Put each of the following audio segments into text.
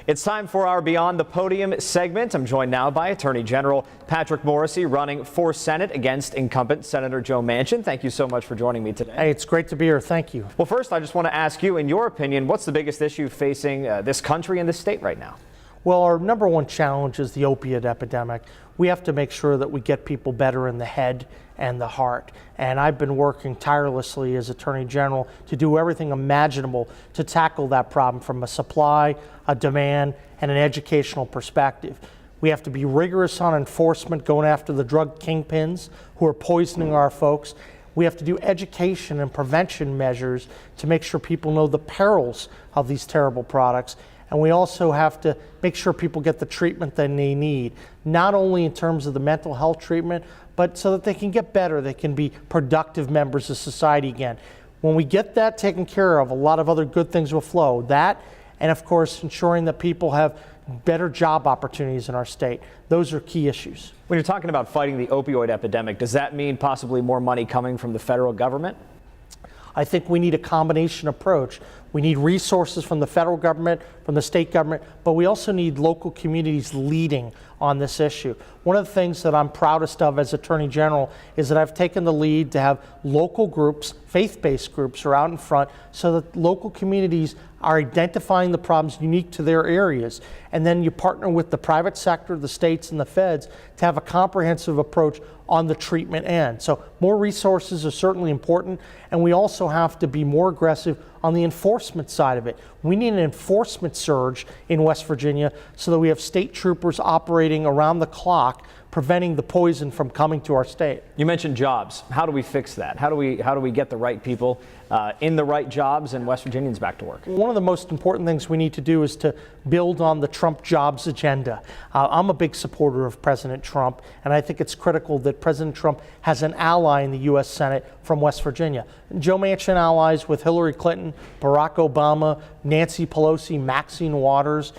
It's time for our Beyond the Podium segment. I'm joined now by Attorney General Patrick Morrisey, running for Senate against incumbent Senator Joe Manchin. Thank you so much for joining me today. Hey, it's great to be here. Thank you. Well, first, I just want to ask you, in your opinion, what's the biggest issue facing this country and this state right now? Well, our number one challenge is the opiate epidemic. We have to make sure that we get people better in the head and the heart. And I've been working tirelessly as Attorney General to do everything imaginable to tackle that problem from a supply, a demand, and an educational perspective. We have to be rigorous on enforcement, going after the drug kingpins who are poisoning our folks. We have to do education and prevention measures to make sure people know the perils of these terrible products. And we also have to make sure people get the treatment that they need, not only in terms of the mental health treatment, but so that they can get better, they can be productive members of society again. When we get that taken care of, a lot of other good things will flow. That, and of course, ensuring that people have better job opportunities in our state. Those are key issues. When you're talking about fighting the opioid epidemic, does that mean possibly more money coming from the federal government? I think we need a combination approach. We need resources from the federal government, from the state government, but we also need local communities leading on this issue. One of the things that I'm proudest of as Attorney General is that I've taken the lead to have local groups, faith-based groups, are out in front so that local communities are identifying the problems unique to their areas. And then you partner with the private sector, the states, and the feds to have a comprehensive approach on the treatment end. So more resources are certainly important, and we also have to be more aggressive on the enforcement side of it. We need an enforcement surge in West Virginia so that we have state troopers operating around the clock, preventing the poison from coming to our state. You mentioned jobs. How do we fix that? How do we get the right people in the right jobs and West Virginians back to work? One of the most important things we need to do is to build on the Trump jobs agenda. I'm a big supporter of President Trump, and I think it's critical that President Trump has an ally in the U.S. Senate from West Virginia. Joe Manchin allies with Hillary Clinton, Barack Obama, Nancy Pelosi, Maxine Waters.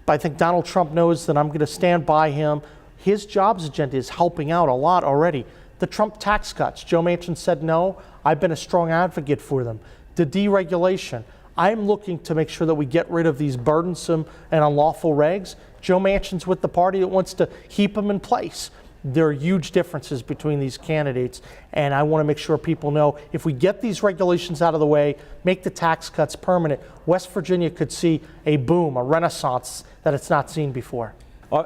I think Donald Trump knows that I'm going to stand by him. His jobs agenda is helping out a lot already. The Trump tax cuts, Joe Manchin said no. I've been a strong advocate for them. The deregulation, I'm looking to make sure that we get rid of these burdensome and unlawful regs. Joe Manchin's with the party that wants to keep them in place. There are huge differences between these candidates, and I want to make sure people know if we get these regulations out of the way, make the tax cuts permanent, West Virginia could see a boom, a renaissance that it's not seen before.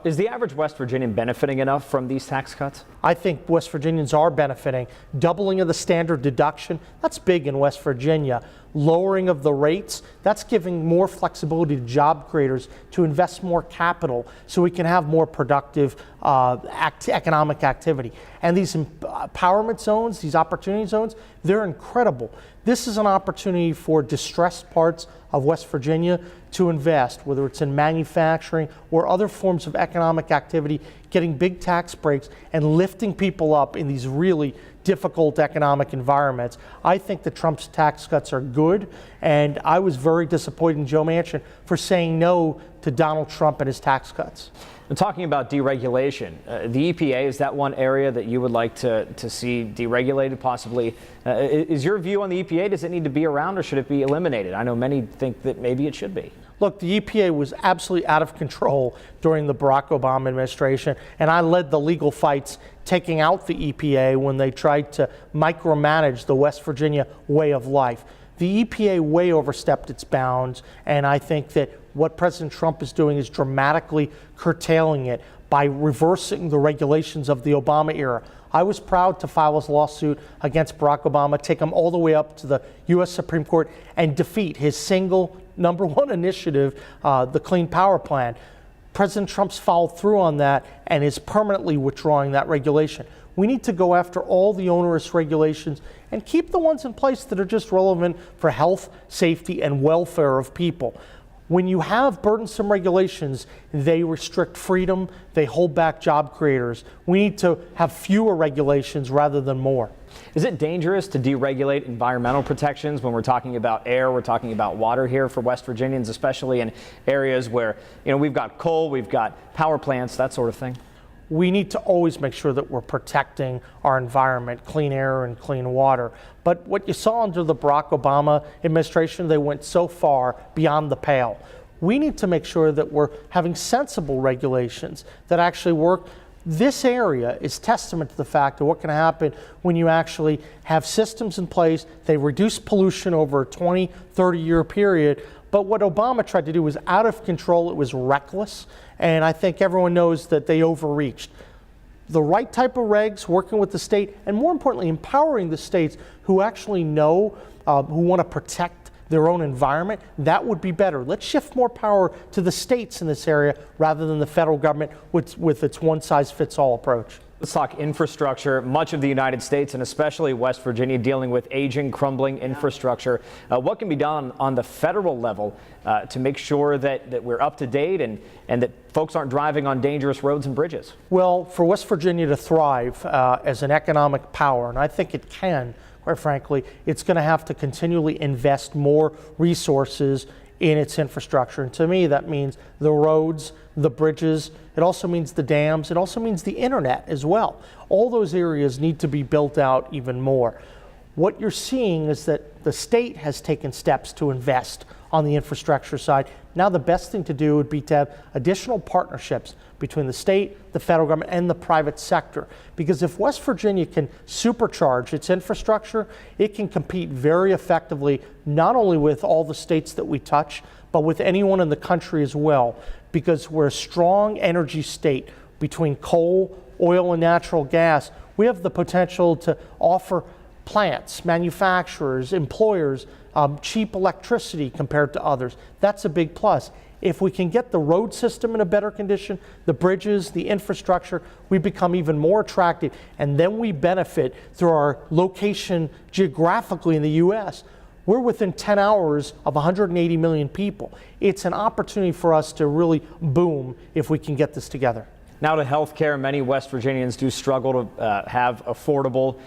Is the average West Virginian benefiting enough from these tax cuts? I think West Virginians are benefiting. Doubling of the standard deduction, that's big in West Virginia. Lowering of the rates, that's giving more flexibility to job creators to invest more capital so we can have more productive economic activity. And these empowerment zones, these opportunity zones, they're incredible. This is an opportunity for distressed parts of West Virginia to invest, whether it's in manufacturing or other forms of economic activity, getting big tax breaks and lifting people up in these really difficult economic environments. I think the Trump's tax cuts are good, and I was very disappointed in Joe Manchin for saying no to Donald Trump and his tax cuts. And talking about deregulation, the EPA, is that one area that you would like to see deregulated possibly? Is your view on the EPA, does it need to be around or should it be eliminated? I know many think that maybe it should be. Look, the EPA was absolutely out of control during the Barack Obama administration, and I led the legal fights taking out the EPA when they tried to micromanage the West Virginia way of life. The EPA way overstepped its bounds, and I think that what President Trump is doing is dramatically curtailing it by reversing the regulations of the Obama era. I was proud to file his lawsuit against Barack Obama, take him all the way up to the U.S. Supreme Court, and defeat his single number one initiative, the Clean Power Plan. President Trump's followed through on that and is permanently withdrawing that regulation. We need to go after all the onerous regulations and keep the ones in place that are just relevant for health, safety, and welfare of people. When you have burdensome regulations, they restrict freedom, they hold back job creators. We need to have fewer regulations rather than more. Is it dangerous to deregulate environmental protections when we're talking about air, we're talking about water here for West Virginians, especially in areas where, we've got coal, we've got power plants, that sort of thing? we need to always make sure that we're protecting our environment, clean air and clean water. But what you saw under the Barack Obama administration, they went so far beyond the pale. We need to make sure that we're having sensible regulations that actually work. This area is testament to the fact of what can happen when you actually have systems in place. They reduce pollution over a 20, 30-year period. But what Obama tried to do was out of control. It was reckless. And I think everyone knows that they overreached. The right type of regs, working with the state, and more importantly, empowering the states who actually know, who want to protect their own environment, that would be better. Let's shift more power to the states in this area rather than the federal government with its one-size-fits-all approach. Let's talk infrastructure. Much of the United States and especially West Virginia dealing with aging, crumbling infrastructure. What can be done on the federal level to make sure that we're up to date and that folks aren't driving on dangerous roads and bridges? Well, for West Virginia to thrive as an economic power, and I think it can, quite frankly, it's going to have to continually invest more resources in its infrastructure. And to me, that means the roads, the bridges, it also means the dams, it also means the internet as well. All those areas need to be built out even more. What you're seeing is that the state has taken steps to invest on the infrastructure side. Now the best thing to do would be to have additional partnerships between the state, the federal government, and the private sector. Because if West Virginia can supercharge its infrastructure, it can compete very effectively, not only with all the states that we touch, but with anyone in the country as well. Because we're a strong energy state between coal, oil, and natural gas. We have the potential to offer plants, manufacturers, employers, cheap electricity compared to others. That's a big plus. If we can get the road system in a better condition, the bridges, the infrastructure, we become even more attractive. And then we benefit through our location geographically in the U.S. We're within 10 hours of 180 million people. It's an opportunity for us to really boom if we can get this together. Now to healthcare, many West Virginians do struggle to have affordable,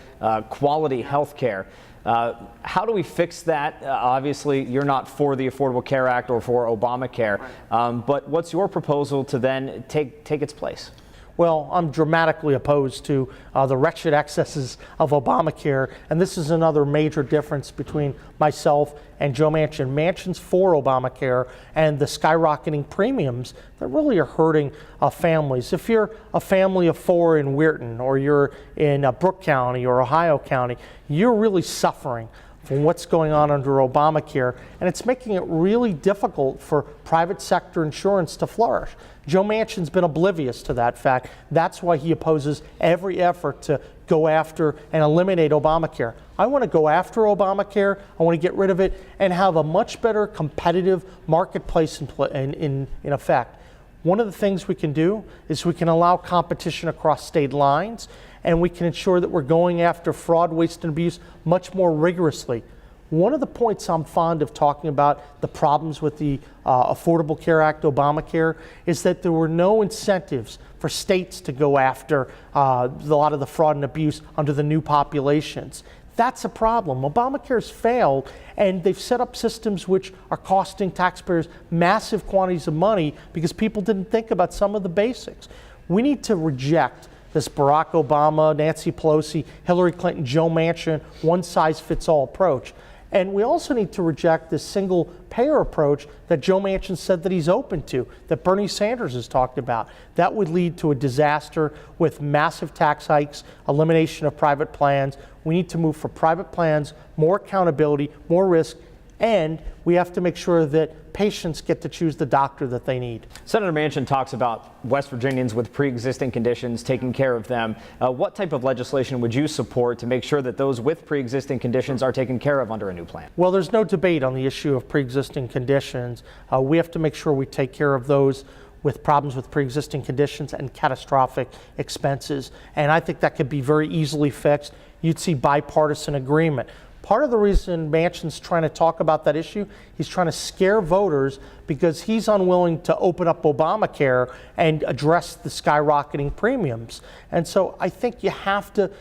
quality healthcare. How do we fix that? Obviously, you're not for the Affordable Care Act or for Obamacare, but what's your proposal to then take its place? Well, I'm dramatically opposed to the wretched excesses of Obamacare, and this is another major difference between myself and Joe Manchin. Manchin's for Obamacare and the skyrocketing premiums that really are hurting families. If you're a family of four in Weirton, or you're in Brooke County or Ohio County, you're really suffering from what's going on under Obamacare, and it's making it really difficult for private sector insurance to flourish. Joe Manchin's been oblivious to that fact. That's why he opposes every effort to go after and eliminate Obamacare. I want to go after Obamacare. I want to get rid of it and have a much better competitive marketplace in effect. One of the things we can do is we can allow competition across state lines, and we can ensure that we're going after fraud, waste, and abuse much more rigorously. One of the points I'm fond of talking about, the problems with the Affordable Care Act, Obamacare, is that there were no incentives for states to go after a lot of the fraud and abuse under the new populations. That's a problem. Obamacare's failed, and they've set up systems which are costing taxpayers massive quantities of money because people didn't think about some of the basics. We need to reject this Barack Obama, Nancy Pelosi, Hillary Clinton, Joe Manchin, one-size-fits-all approach. And we also need to reject this single-payer approach that Joe Manchin said that he's open to, that Bernie Sanders has talked about. That would lead to a disaster with massive tax hikes, elimination of private plans. We need to move for private plans, more accountability, more risk, and we have to make sure that patients get to choose the doctor that they need. Senator Manchin talks about West Virginians with pre-existing conditions, taking care of them. What type of legislation would you support to make sure that those with pre-existing conditions are taken care of under a new plan? Well, there's no debate on the issue of pre-existing conditions. We have to make sure we take care of those with problems with pre-existing conditions and catastrophic expenses. And I think that could be very easily fixed. You'd see bipartisan agreement. Part of the reason Manchin's trying to talk about that issue, he's trying to scare voters because he's unwilling to open up Obamacare and address the skyrocketing premiums. And so I think you have to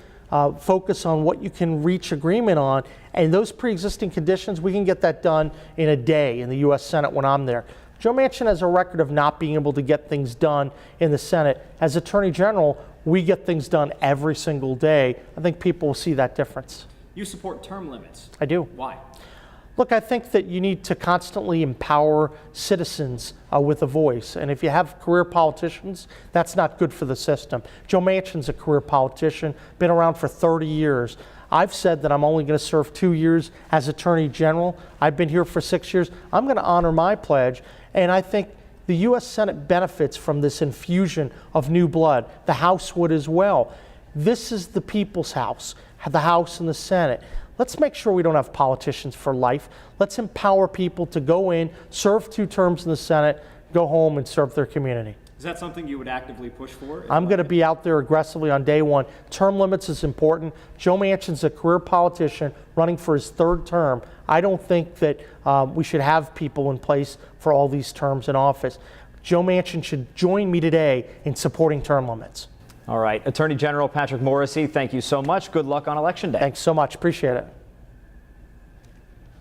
focus on what you can reach agreement on. And those pre-existing conditions, we can get that done in a day in the U.S. Senate when I'm there. Joe Manchin has a record of not being able to get things done in the Senate. As Attorney General, we get things done every single day. I think people will see that difference. You support term limits. I do. Why? Look, I think that you need to constantly empower citizens with a voice. And if you have career politicians, that's not good for the system. Joe Manchin's a career politician, been around for 30 years. I've said that I'm only going to serve 2 years as Attorney General. I've been here for 6 years. I'm going to honor my pledge. And I think the U.S. Senate benefits from this infusion of new blood. The House would as well. This is the people's house, the House and the Senate. Let's make sure we don't have politicians for life. Let's empower people to go in, serve 2 terms in the Senate, go home and serve their community. Is that something you would actively push for? I'm going to be out there aggressively on day one. Term limits is important. Joe Manchin's a career politician running for his 3rd term. I don't think that we should have people in place for all these terms in office. Joe Manchin should join me today in supporting term limits. All right. Attorney General Patrick Morrisey, thank you so much. Good luck on Election Day. Thanks so much. Appreciate it.